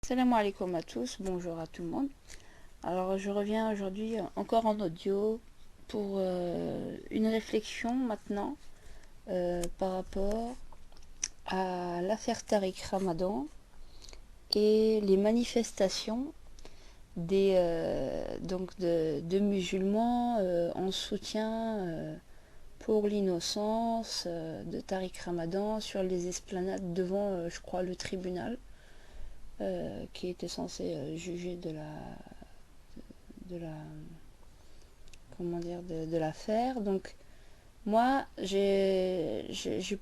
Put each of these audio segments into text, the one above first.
Salam alaikum à tous, bonjour à tout le monde. Alors je reviens aujourd'hui encore en audio pour une réflexion maintenant par rapport à l'affaire Tariq Ramadan et les manifestations de musulmans en soutien pour l'innocence de Tariq Ramadan sur les esplanades devant, je crois, le tribunal qui était censé juger de la comment dire de l'affaire. Donc moi j'ai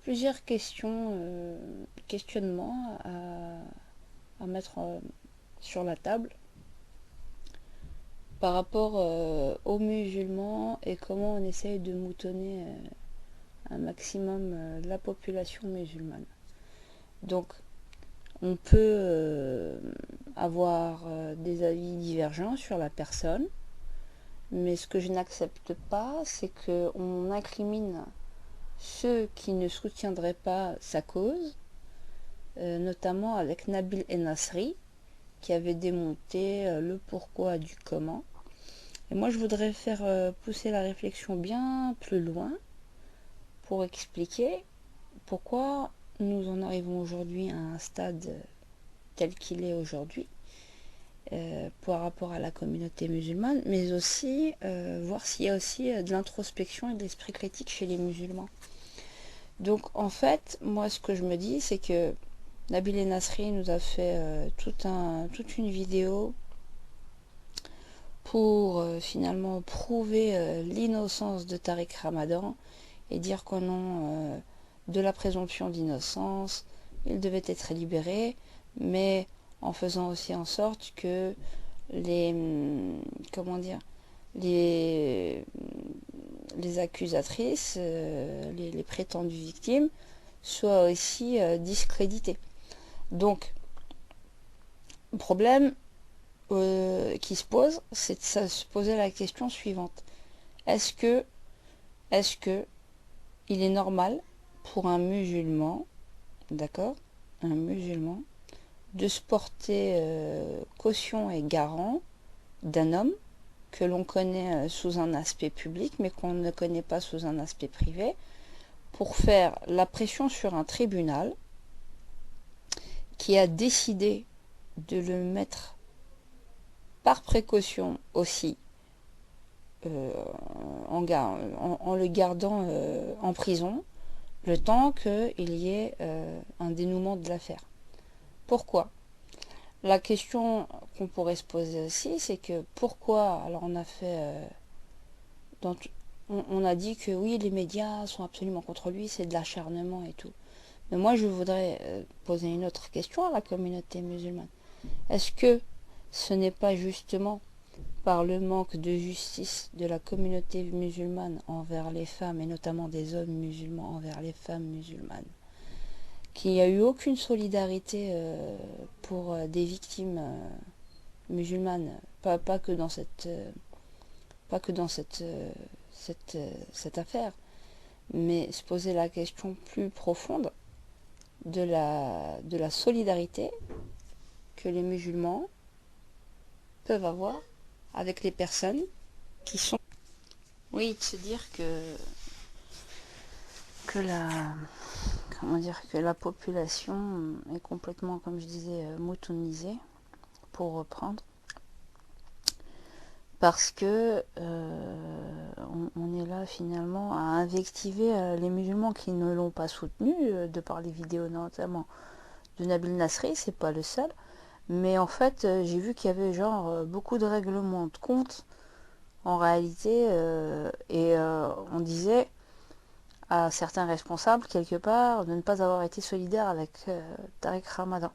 plusieurs questionnements à mettre sur la table par rapport aux musulmans et comment on essaye de moutonner un maximum la population musulmane. Donc on peut avoir des avis divergents sur la personne, mais ce que je n'accepte pas, c'est qu'on incrimine ceux qui ne soutiendraient pas sa cause, notamment avec Nabil Enasri, qui avait démonté le pourquoi du comment. Et moi, je voudrais faire pousser la réflexion bien plus loin pour expliquer pourquoi nous en arrivons aujourd'hui à un stade tel qu'il est aujourd'hui par rapport à la communauté musulmane, mais aussi voir s'il y a aussi de l'introspection et de l'esprit critique chez les musulmans. Donc en fait, moi ce que je me dis, c'est que Nabil Enasri nous a fait toute une vidéo pour finalement prouver l'innocence de Tariq Ramadan et dire qu'au nom de la présomption d'innocence, il devait être libéré, mais en faisant aussi en sorte que les les accusatrices, les prétendues victimes, soient aussi discréditées. Donc, le problème qui se pose, c'est de se poser la question suivante. Est-ce que il est normal pour un musulman, d'accord, un musulman, de se porter caution et garant d'un homme que l'on connaît sous un aspect public mais qu'on ne connaît pas sous un aspect privé, pour faire la pression sur un tribunal qui a décidé de le mettre par précaution aussi en le gardant en prison le temps qu'il y ait un dénouement de l'affaire. Pourquoi ? La question qu'on pourrait se poser aussi, c'est que pourquoi, alors on a fait, on a dit que oui, les médias sont absolument contre lui, c'est de l'acharnement et tout. Mais moi, je voudrais poser une autre question à la communauté musulmane. Est-ce que ce n'est pas justement par le manque de justice de la communauté musulmane envers les femmes, et notamment des hommes musulmans envers les femmes musulmanes, qu'il n'y a eu aucune solidarité pour des victimes musulmanes, pas que dans cette affaire, mais se poser la question plus profonde de la solidarité que les musulmans peuvent avoir avec les personnes qui sont... Oui, de se dire que la population est complètement, comme je disais, moutonisée, pour reprendre, parce que on est là finalement à invectiver les musulmans qui ne l'ont pas soutenu, de par les vidéos notamment de Nabil Nasri, c'est pas le seul, mais en fait j'ai vu qu'il y avait beaucoup de règlements de compte en réalité, et on disait à certains responsables quelque part de ne pas avoir été solidaires avec Tariq Ramadan.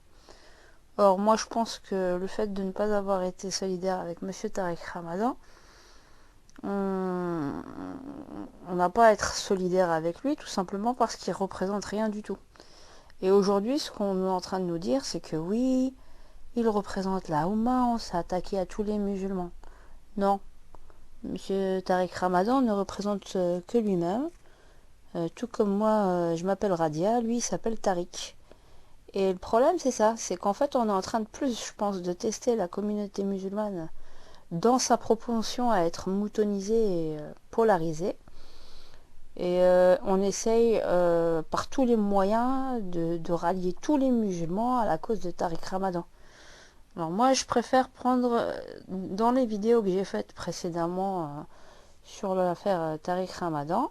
Or moi je pense que le fait de ne pas avoir été solidaire avec monsieur Tariq Ramadan, on n'a pas à être solidaire avec lui tout simplement parce qu'il représente rien du tout. Et aujourd'hui ce qu'on est en train de nous dire, c'est que oui, il représente la Oumma, on s'est attaqué à tous les musulmans. Non, monsieur Tariq Ramadan ne représente que lui-même. Tout comme moi, je m'appelle Radia, lui il s'appelle Tariq. Et le problème, c'est ça, c'est qu'en fait, on est en train de plus, je pense, de tester la communauté musulmane dans sa propension à être moutonisée et polarisée. Et on essaye par tous les moyens de rallier tous les musulmans à la cause de Tariq Ramadan. Alors moi, je préfère prendre, dans les vidéos que j'ai faites précédemment sur l'affaire Tariq Ramadan,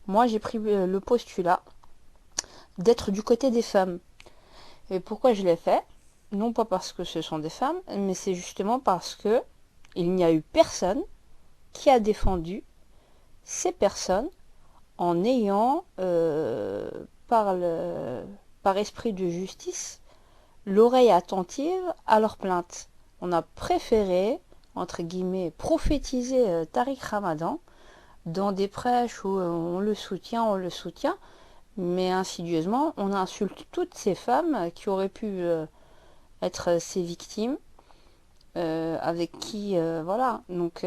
moi j'ai pris le postulat d'être du côté des femmes. Et pourquoi je l'ai fait? Non pas parce que ce sont des femmes, mais c'est justement parce que il n'y a eu personne qui a défendu ces personnes en ayant, par esprit de justice, l'oreille attentive à leurs plaintes. On a préféré, entre guillemets, prophétiser Tariq Ramadan dans des prêches où on le soutient, mais insidieusement, on insulte toutes ces femmes qui auraient pu être ses victimes, avec qui, voilà. Donc,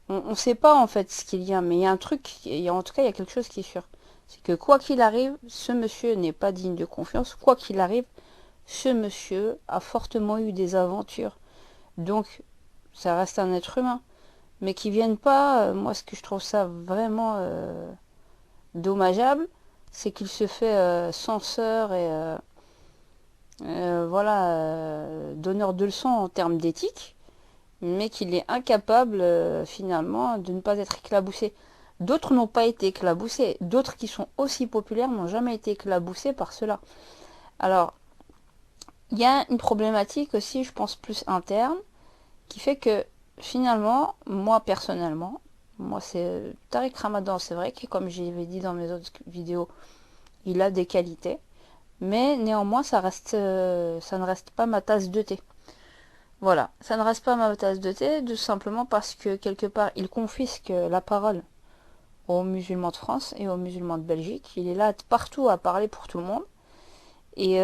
on ne sait pas en fait ce qu'il y a, mais il y a un truc, en tout cas, il y a quelque chose qui est sûr. C'est que quoi qu'il arrive, ce monsieur n'est pas digne de confiance. Quoi qu'il arrive, ce monsieur a fortement eu des aventures. Donc, ça reste un être humain. Mais qui vienne pas, moi, ce que je trouve ça vraiment dommageable, c'est qu'il se fait censeur et voilà, donneur de leçons en termes d'éthique, mais qu'il est incapable finalement de ne pas être éclaboussé. D'autres n'ont pas été éclaboussés, d'autres qui sont aussi populaires n'ont jamais été éclaboussés par cela. Alors, il y a une problématique aussi, je pense, plus interne, qui fait que finalement, moi personnellement, moi c'est Tariq Ramadan, c'est vrai que comme j'avais dit dans mes autres vidéos, il a des qualités, mais néanmoins ça ne reste pas ma tasse de thé. Voilà, ça ne reste pas ma tasse de thé, tout simplement parce que quelque part il confisque la parole aux musulmans de France et aux musulmans de Belgique. Il est là partout à parler pour tout le monde. Oui,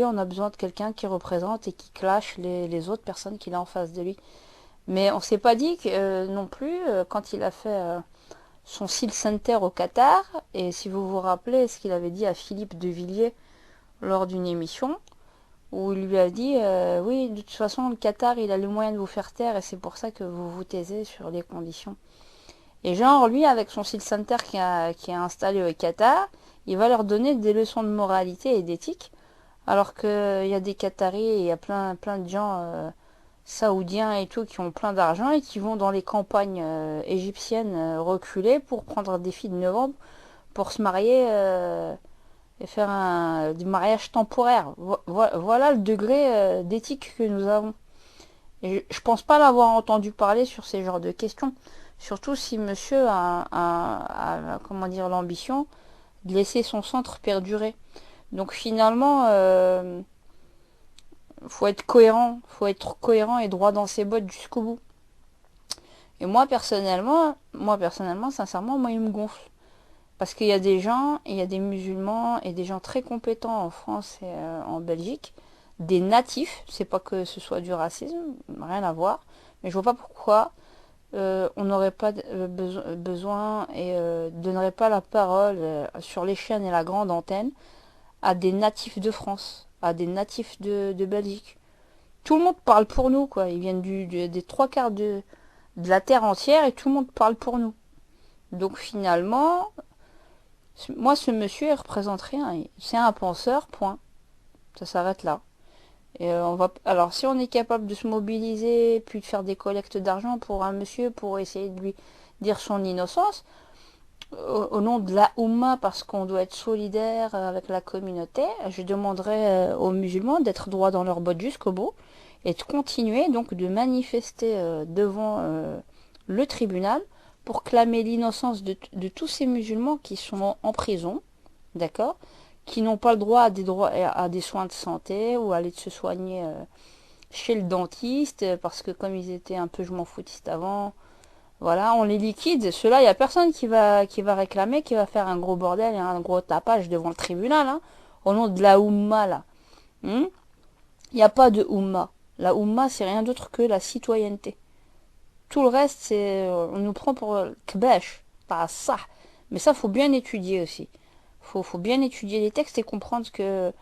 on a besoin de quelqu'un qui représente et qui clash les autres personnes qu'il a en face de lui. Mais on s'est pas dit que non plus, quand il a fait son Seal Center au Qatar, et si vous vous rappelez ce qu'il avait dit à Philippe de Villiers lors d'une émission, où il lui a dit oui, de toute façon, le Qatar, il a le moyen de vous faire taire, et c'est pour ça que vous vous taisez sur les conditions. Et genre, lui, avec son Seal Center qui est installé au Qatar, il va leur donner des leçons de moralité et d'éthique, alors qu'il y a des Qataris et il y a plein de gens saoudiens et tout qui ont plein d'argent et qui vont dans les campagnes égyptiennes reculées pour prendre des filles de 9 ans pour se marier et faire du mariage temporaire. Voilà le degré d'éthique que nous avons. Et je pense pas l'avoir entendu parler sur ces genres de questions. Surtout si monsieur comment dire, l'ambition de laisser son centre perdurer. Donc finalement, faut être cohérent et droit dans ses bottes jusqu'au bout. Et moi personnellement, sincèrement, moi il me gonfle. Parce qu'il y a des gens, il y a des musulmans et des gens très compétents en France et en Belgique, des natifs, c'est pas que ce soit du racisme, rien à voir, mais je vois pas pourquoi on n'aurait pas besoin et donnerait pas la parole sur les chaînes et la grande antenne à des natifs de France, à des natifs de Belgique. Tout le monde parle pour nous, quoi. Ils viennent des trois quarts de la terre entière et tout le monde parle pour nous. Donc finalement, moi ce monsieur il représente rien. C'est un penseur, point. Ça s'arrête là. Et alors si on est capable de se mobiliser, puis de faire des collectes d'argent pour un monsieur pour essayer de lui dire son innocence, au nom de la Oumma, parce qu'on doit être solidaire avec la communauté, je demanderai aux musulmans d'être droits dans leurs bottes jusqu'au bout et de continuer donc de manifester devant le tribunal pour clamer l'innocence de tous ces musulmans qui sont en prison, d'accord, qui n'ont pas le droit à des soins de santé ou à aller se soigner chez le dentiste parce que comme ils étaient un peu je m'en foutistes avant, voilà, on les liquide. Ceux-là, il n'y a personne qui va réclamer, qui va faire un gros bordel et un gros tapage devant le tribunal, hein, au nom de la Oumma, là. Il n'y a pas de Oumma. La Oumma, c'est rien d'autre que la citoyenneté. Tout le reste, c'est, on nous prend pour Kbesh, pas ça. Mais ça, faut bien étudier aussi. Faut bien étudier les textes et comprendre que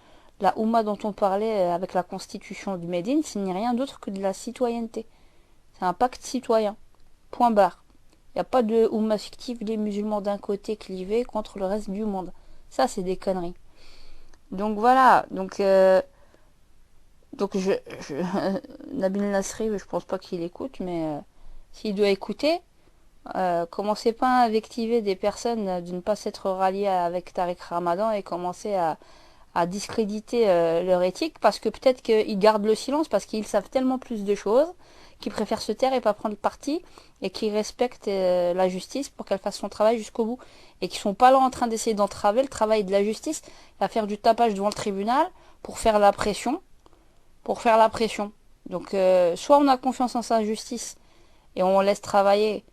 la Oumma dont on parlait avec la constitution du Médine, ce n'est rien d'autre que de la citoyenneté. C'est un pacte citoyen. Point barre. Il n'y a pas de Oumma fictive, les musulmans d'un côté clivés contre le reste du monde. Ça, c'est des conneries. Donc voilà. Donc Nabil Nasri, je pense pas qu'il écoute, mais s'il doit écouter, commencez pas à invectiver des personnes de ne pas s'être ralliées avec Tariq Ramadan et commencer à discréditer leur éthique parce que peut-être qu'ils gardent le silence parce qu'ils savent tellement plus de choses qu'ils préfèrent se taire et pas prendre parti et qu'ils respectent la justice pour qu'elle fasse son travail jusqu'au bout et qu'ils sont pas là en train d'essayer d'entraver le travail de la justice à faire du tapage devant le tribunal pour faire la pression donc soit on a confiance en sa justice et on laisse travailler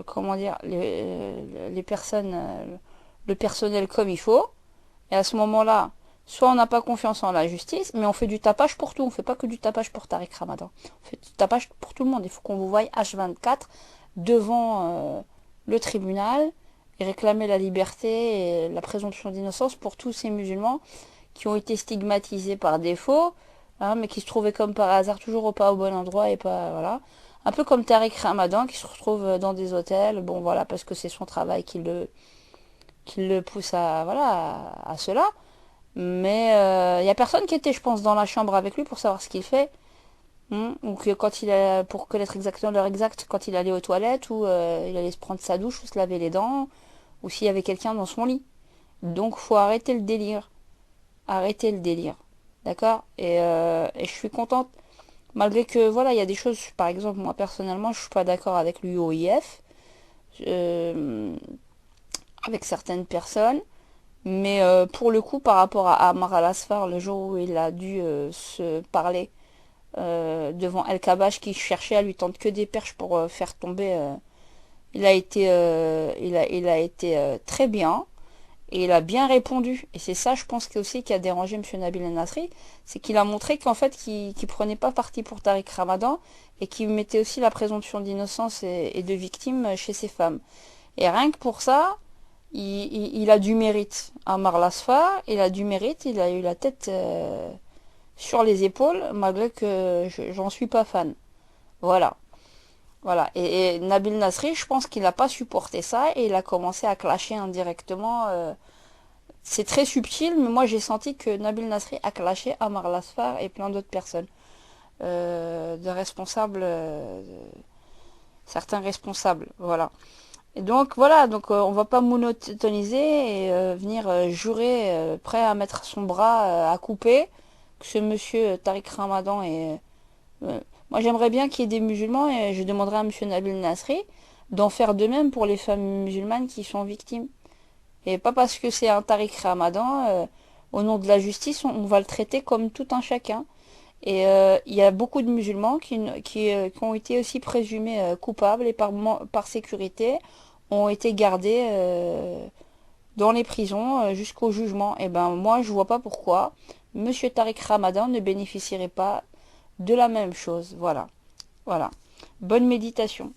comment dire les personnes le personnel comme il faut. Et à ce moment-là, soit on n'a pas confiance en la justice, mais on fait du tapage pour tout. On fait pas que du tapage pour Tariq Ramadan. On fait du tapage pour tout le monde. Il faut qu'on vous voie H24 devant le tribunal et réclamer la liberté et la présomption d'innocence pour tous ces musulmans qui ont été stigmatisés par défaut, hein, mais qui se trouvaient comme par hasard toujours pas au bon endroit et pas voilà. Un peu comme Tariq Ramadan qui se retrouve dans des hôtels, bon voilà, parce que c'est son travail qui le pousse à voilà à cela. Mais il y a personne qui était, je pense, dans la chambre avec lui pour savoir ce qu'il fait. Ou que quand il a, pour connaître exactement l'heure exacte, quand il allait aux toilettes, ou il allait se prendre sa douche, ou se laver les dents, ou s'il y avait quelqu'un dans son lit. Donc faut arrêter le délire. Arrêter le délire. D'accord et je suis contente. Malgré que, voilà, il y a des choses, par exemple, moi personnellement, je suis pas d'accord avec l'UOIF, avec certaines personnes. Mais pour le coup, par rapport à Amar al-Asfar, le jour où il a dû se parler devant El Kabash qui cherchait à lui tendre que des perches pour faire tomber, il a été très bien et il a bien répondu. Et c'est ça, je pense, qui aussi qui a dérangé M. Nabil El-Nasri, c'est qu'il a montré qu'en fait, qu'il prenait pas parti pour Tariq Ramadan et qu'il mettait aussi la présomption d'innocence et de victime chez ces femmes. Et rien que pour ça, il a du mérite. Amar Lasfar, il a du mérite, il a eu la tête sur les épaules, malgré que j'en suis pas fan. Voilà. Voilà. Et Nabil Nasri, je pense qu'il n'a pas supporté ça et il a commencé à clasher indirectement. C'est très subtil, mais moi j'ai senti que Nabil Nasri a clashé Amar Lasfar et plein d'autres personnes. De responsables, certains responsables. Voilà. Et donc voilà, donc on va pas monotoniser et venir jurer, prêt à mettre son bras à couper, que ce monsieur Tariq Ramadan est... moi j'aimerais bien qu'il y ait des musulmans et je demanderai à monsieur Nabil Nasri d'en faire de même pour les femmes musulmanes qui sont victimes. Et pas parce que c'est un Tariq Ramadan, au nom de la justice, on va le traiter comme tout un chacun. Et il y a beaucoup de musulmans qui ont été aussi présumés coupables et par sécurité ont été gardés dans les prisons jusqu'au jugement. Et ben moi je vois pas pourquoi Monsieur Tariq Ramadan ne bénéficierait pas de la même chose. Voilà. Voilà. Bonne méditation.